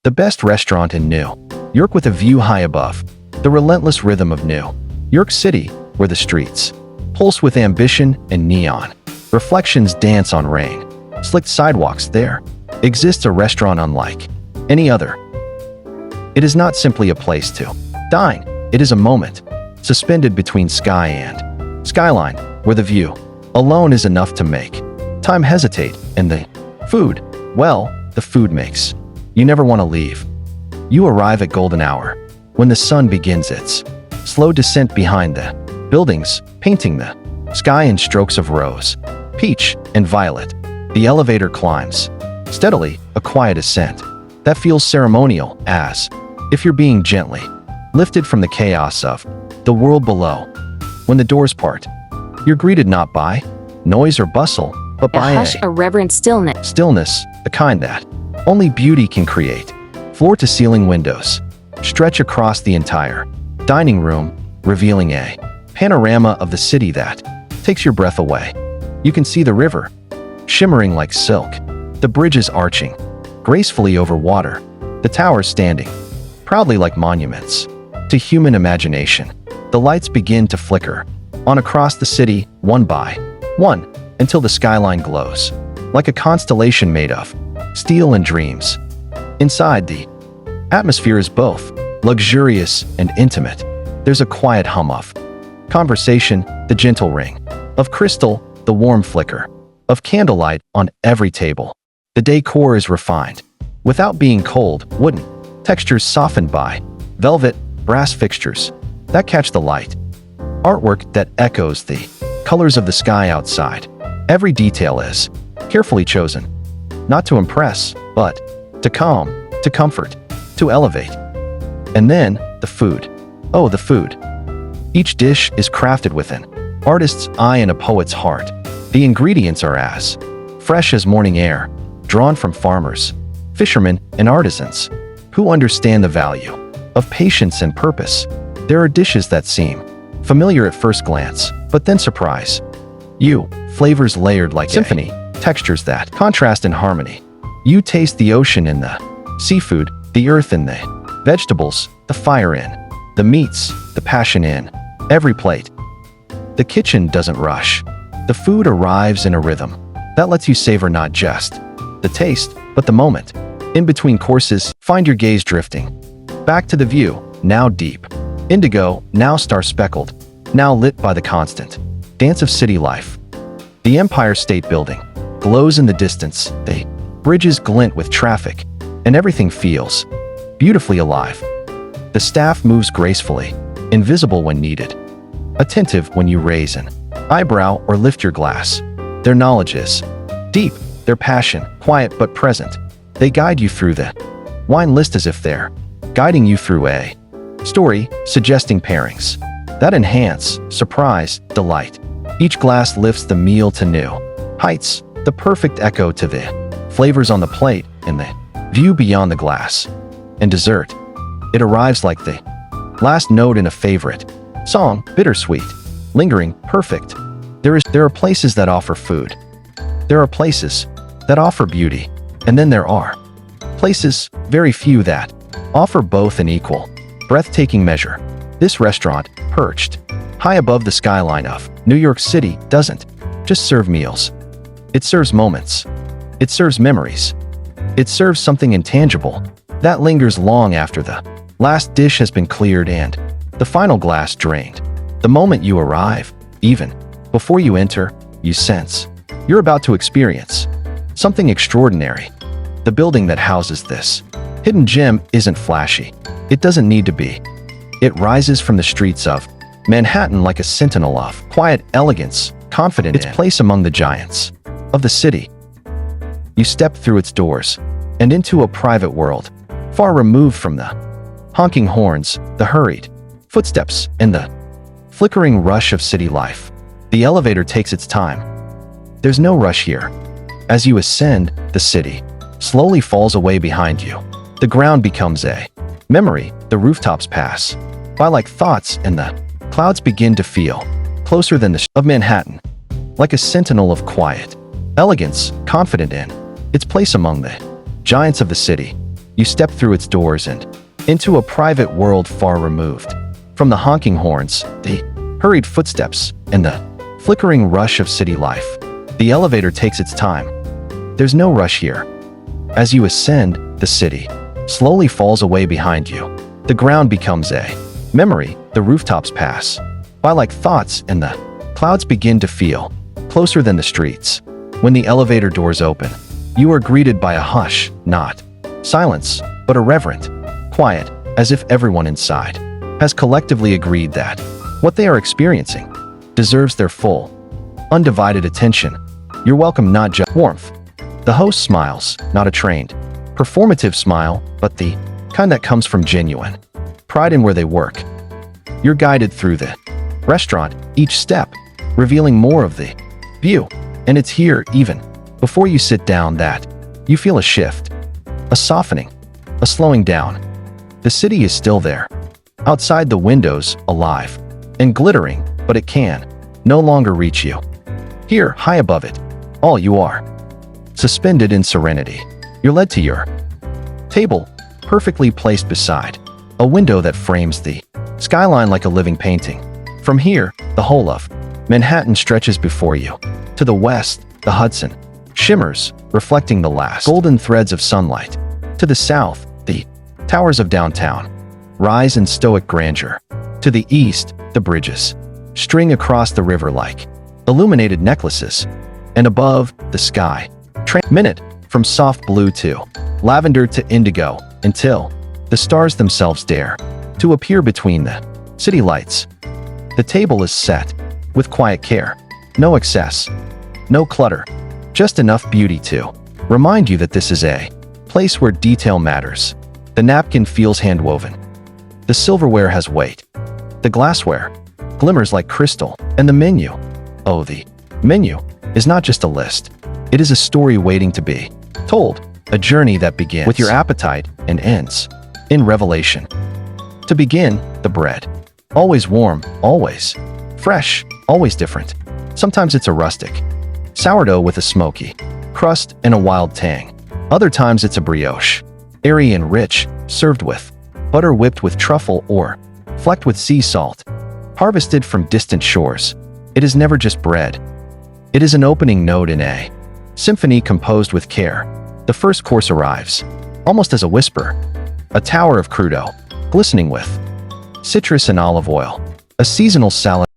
The best restaurant in New York with a view high above. The relentless rhythm of New York City, where the streets pulse with ambition and neon. Reflections dance on rain. Slicked sidewalks. There exists a restaurant unlike any other. It is not simply a place to dine. It is a moment, suspended between sky and skyline, where the view alone is enough to make time hesitate, and the food, well, the food makes you never want to leave. You arrive at golden hour, when the sun begins its slow descent behind the buildings, painting the sky in strokes of rose, peach, and violet. The elevator climbs steadily, a quiet ascent that feels ceremonial, as if you're being gently lifted from the chaos of the world below. When the doors part, you're greeted not by noise or bustle, but by a reverent stillness. Stillness, the kind that only beauty can create. Floor-to-ceiling windows stretch across the entire dining room, revealing a panorama of the city that takes your breath away. You can see the river, shimmering like silk, the bridges arching gracefully over water, the towers standing proudly like monuments to human imagination. The lights begin to flicker on across the city, one by one, until the skyline glows like a constellation made of steel and dreams. Inside, the atmosphere is both luxurious and intimate. There's a quiet hum of conversation, the gentle ring of crystal, the warm flicker of candlelight on every table. The decor is refined, without being cold, wooden textures softened by velvet, brass fixtures that catch the light, artwork that echoes the colors of the sky outside. Every detail is carefully chosen, not to impress, but to calm, to comfort, to elevate. And then, the food. Oh, the food. Each dish is crafted with an artist's eye and a poet's heart. The ingredients are as fresh as morning air, drawn from farmers, fishermen, and artisans who understand the value of patience and purpose. There are dishes that seem familiar at first glance, but then surprise you. Flavors layered like symphony, textures that contrast in harmony. You taste the ocean in the seafood, the earth in the vegetables, the fire in the meats, the passion in every plate. The kitchen doesn't rush. The food arrives in a rhythm that lets you savor not just the taste, but the moment. In between courses, find your gaze drifting back to the view, now deep indigo, now star-speckled, now lit by the constant dance of city life. The Empire State Building glows in the distance, the bridges glint with traffic, and everything feels beautifully alive. The staff moves gracefully, invisible when needed, attentive when you raise an eyebrow or lift your glass. Their knowledge is deep, their passion quiet but present. They guide you through the wine list as if they're guiding you through a story, suggesting pairings that enhance, surprise, delight. Each glass lifts the meal to new heights, the perfect echo to the flavors on the plate and the view beyond the glass. And dessert, it arrives like the last note in a favorite song, bittersweet, lingering, perfect. There are places that offer food. There are places that offer beauty. And then there are places, very few, that offer both in equal, breathtaking measure. This restaurant, perched high above the skyline of New York City, doesn't just serve meals. It serves moments. It serves memories. It serves something intangible that lingers long after the last dish has been cleared and the final glass drained. The moment you arrive, even before you enter, you sense you're about to experience something extraordinary. The building that houses this hidden gem isn't flashy. It doesn't need to be. It rises from the streets of Manhattan like a sentinel of quiet elegance, confident in its place among the giants of the city. You step through its doors and into a private world, far removed from the honking horns, the hurried footsteps, and the flickering rush of city life. The elevator takes its time. There's no rush here. As you ascend, the city slowly falls away behind you. The ground becomes a memory, the rooftops pass by like thoughts, and the clouds begin to feel closer than the of Manhattan, like a sentinel of quiet elegance, confident in its place among the giants of the city. You step through its doors and into a private world far removed from the honking horns, the hurried footsteps, and the flickering rush of city life. The elevator takes its time. There's no rush here. As you ascend, the city slowly falls away behind you. The ground becomes a memory. The rooftops pass by like thoughts, and the clouds begin to feel closer than the streets. When the elevator doors open, you are greeted by a hush, not silence, but a reverent quiet, as if everyone inside has collectively agreed that what they are experiencing deserves their full, undivided attention. You're welcome, not just warmth. The host smiles, not a trained, performative smile, but the kind that comes from genuine pride in where they work. You're guided through the restaurant, each step revealing more of the view, and it's here, even before you sit down, that you feel a shift, a softening, a slowing down. The city is still there, outside the windows, alive and glittering, but it can no longer reach you. Here, high above it, all you are, suspended in serenity. You're led to your table, perfectly placed beside a window that frames the skyline like a living painting. From here, the whole of Manhattan stretches before you. To the west, the Hudson shimmers, reflecting the last golden threads of sunlight. To the south, the towers of downtown rise in stoic grandeur. To the east, the bridges string across the river like illuminated necklaces. And above, the sky minute from soft blue to lavender to indigo, until the stars themselves dare to appear between the city lights. The table is set with quiet care. No excess, no clutter, just enough beauty to remind you that this is a place where detail matters. The napkin feels hand-woven. The silverware has weight. The glassware glimmers like crystal. And the menu, oh, the menu is not just a list. It is a story waiting to be told, a journey that begins with your appetite and ends in revelation. To begin, the bread. Always warm, always fresh, always different. Sometimes it's a rustic sourdough with a smoky crust and a wild tang. Other times it's a brioche, airy and rich, served with butter whipped with truffle or flecked with sea salt, harvested from distant shores. It is never just bread. It is an opening note in a symphony composed with care. The first course arrives, almost as a whisper, a tower of crudo, glistening with citrus and olive oil, a seasonal salad